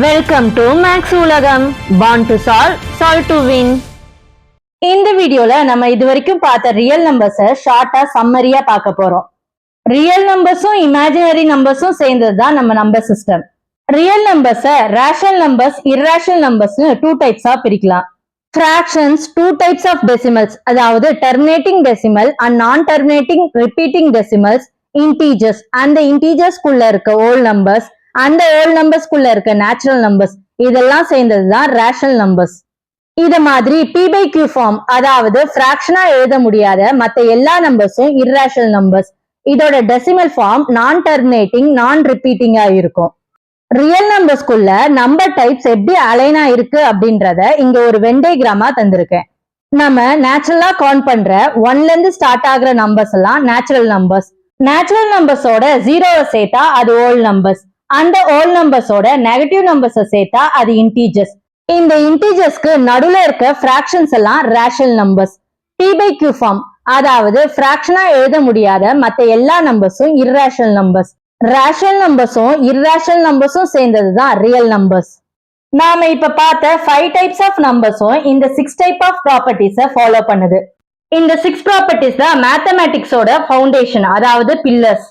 Welcome to maths உலகம். born to solve, solve to win. இந்த வீடியோல நம்ம இதுவரைக்கும் பார்த்த ரியல் நம்பர்ஸை ஷார்ட்டா சம்மரியா பார்க்க போறோம். ரியல் நம்பர்ஸும் இமேஜினரி நம்பர்ஸும் சேர்ந்தது தான் நம்ம நம்பர் சிஸ்டம். ரியல் நம்பர்ஸை ரேஷனல் நம்பர்ஸ், இர்ரேஷனல் நம்பர்ஸ்னு டூ டைப்ஸா பிரிக்கலாம். Fractions two types of decimals, அதாவது terminating decimal and non terminating repeating decimals, integers அந்த இன்டீஜர்ஸ்குள்ள இருக்க ஓல் நம்பர்ஸ், அந்த ஓல் நம்பர்ஸ்குள்ள இருக்க நேச்சுரல் நம்பர்ஸ், இதெல்லாம் சேர்ந்ததுதான் ரேஷனல் நம்பர்ஸ். இத மாதிரி பி பை கியூ ஃபார்ம், அதாவது ஃபிராக்ஷனா எழுத முடியாத மத்த எல்லா நம்பர்ஸும் இர்ரேஷனல் நம்பர்ஸ். இதோட டெசிமல் ஃபார்ம் நான் டெர்மினேட்டிங், நான் ரிப்பீட்டிங்கா இருக்கும். ரியல் நம்பர்ஸ்குள்ள நம்பர் டைப்ஸ் எப்படி அலைனா இருக்கு அப்படின்றத இங்க ஒரு வென் டயகிராமா தந்திருக்கேன். நம்ம நேச்சுரலா கவுண்ட் பண்ற ஒன்ல இருந்து ஸ்டார்ட் ஆகுற நம்பர்ஸ் எல்லாம் நேச்சுரல் நம்பர்ஸ். நேச்சுரல் நம்பர்ஸோட ஜீரோவை சேர்த்தா அது ஓல் நம்பர்ஸ், அந்த ஓல் நம்பர்ஸோட நெகட்டிவ் நம்பர்ஸை சேர்த்தா அது இன்டீஜர்ஸ். இந்த இன்டீஜர்ஸ்க்கு நடுவுல இருக்க ஃபிராக்ஷன்ஸ் எல்லாம் rational numbers. P by Q form, அதாவது ஃபிராக்ஷனா எழுத முடியாத மத்த எல்லா நம்பர்ஸும் இர்ரேஷனல் நம்பர்ஸ். ரேஷனல் நம்பர்ஸும் இர்ரேஷனல் நம்பர்ஸும் சேர்ந்ததுதான் ரியல் நம்பர்ஸ். நாம இப்ப பார்த்த 5 டைப்ஸ் ஆஃப் நம்பர்ஸும் இந்த 6 டைப் ஆஃப் ப்ராப்பர்ட்டிஸை ஃபாலோ பண்ணுது. இந்த 6 ப்ராப்பர்ட்டிஸ் தான் மேத்தமேட்டிக்ஸோட ஃபவுண்டேஷன், அதாவது பில்லர்ஸ்.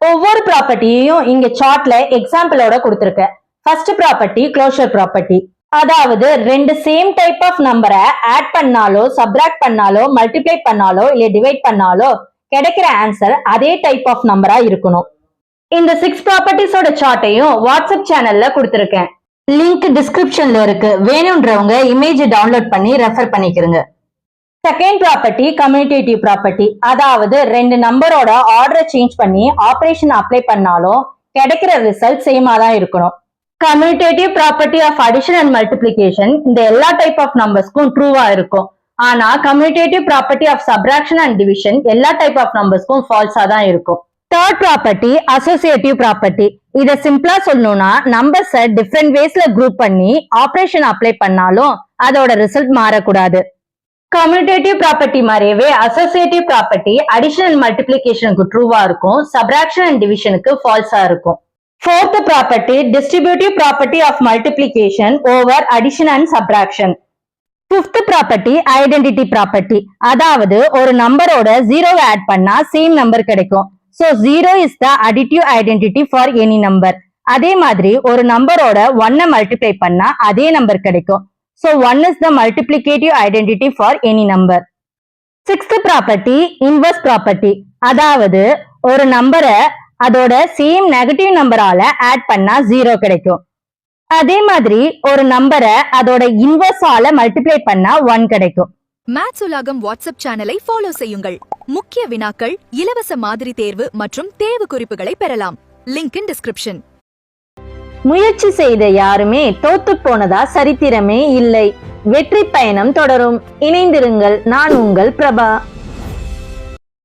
ஒவ்வொரு ப்ராப்பர்ட்டியையும் இங்க சார்ட்ல எக்ஸாம்பிளோட கொடுத்திருக்கேன். ஃபர்ஸ்ட் ப்ராப்பர்ட்டி க்ளோஷர் ப்ராப்பர்ட்டி, அதாவது ரெண்டு சேம் டைப் ஆஃப் நம்பரை ஆட் பண்ணாலோ, சப்ராக்ட் பண்ணாலோ, மல்டிப்ளை பண்ணாலோ இல்ல டிவைட் பண்ணாலோ கிடைக்கிற ஆன்சர் அதே டைப் ஆஃப் நம்பரா இருக்கணும். இந்த 6 ப்ராப்பர்ட்டிஸோட சார்ட்டையும் வாட்ஸ்அப் சேனல்ல கொடுத்திருக்கேன். லிங்க் டிஸ்கிரிப்ஷன்ல இருக்கு, வேணும்ன்றவங்க இமேஜ் டவுன்லோட் பண்ணி ரெஃபர் பண்ணிக்கிறங்க. செகண்ட் ப்ராப்பர்ட்டி கம்யூட்டேட்டிவ் ப்ராப்பர்ட்டி, அதாவது ரெண்டு நம்பரோட ஆர்டரை சேஞ்ச் பண்ணி ஆபரேஷன் அப்ளை பண்ணாலும் கிடைக்கிற ரிசல்ட் சேமா தான் இருக்கணும். Commutative property of addition and multiplication இந்த எல்லா டைப் ஆஃப் நம்பர்ஸ்க்கும் ட்ரூவா இருக்கும். ஆனா commutative property of subtraction and division எல்லா டைப் ஆஃப் நம்பர்ஸ்க்கும் ஃபால்ஸா தான் இருக்கும். Third property associative property. இதை சிம்பிளா சொல்லணும்னா நம்பர்ஸை டிஃப்ரெண்ட் வேஸ்ல குரூப் பண்ணி ஆபரேஷன் அப்ளை பண்ணாலும் அதோட ரிசல்ட் மாறக்கூடாது. கம்யூட்டேட்டிவ் ப்ராப்பர்ட்டி மாதிரியே அசோசியேட்டிவ் ப்ராப்பர்ட்டி அடிஷன் அண்ட் மல்டிப்ளிகேஷனுக்கு ட்ரூவா இருக்கும், சப்ராக்ஷன் அண்ட் டிவிஷனுக்கு ஃபால்ஸா இருக்கும். Fourth property distributive property of multiplication over addition and subtraction. Fifth property identity property, அதாவது ஒரு நம்பரோட ஜீரோவை ஆட் பண்ணா சேம் நம்பர் கிடைக்கும். So zero is the additive identity for any number. அதே மாதிரி ஒரு நம்பரோட 1 மல்டிப்ளை பண்ணா அதே நம்பர் கிடைக்கும். So 1 is the multiplicative identity for any number. Sixth property inverse property, அதாவது ஒரு நம்பரை அதோட சேம் நெகட்டிவ் நம்பரால ஆட் பண்ணா 0 கிடைக்கும். அதே மாதிரி ஒரு நம்பரை அதோட இன்வர்ஸால மல்டிப்ளை பண்ணா 1 கிடைக்கும். மேத்ஸ் உலகம் வாட்ஸ்அப் சேனலை ஃபாலோ செய்யுங்கள். முக்கிய வினாக்கள், இலவச மாதிரி தேர்வு மற்றும் தேர்வு குறிப்புகளை பெறலாம். Link in description. முயற்சி செய்த யாருமே தோத்து போனதா சரித்திரமே இல்லை. வெற்றி பயணம் தொடரும். இணைந்திருங்கள். நான் உங்கள் பிரபா.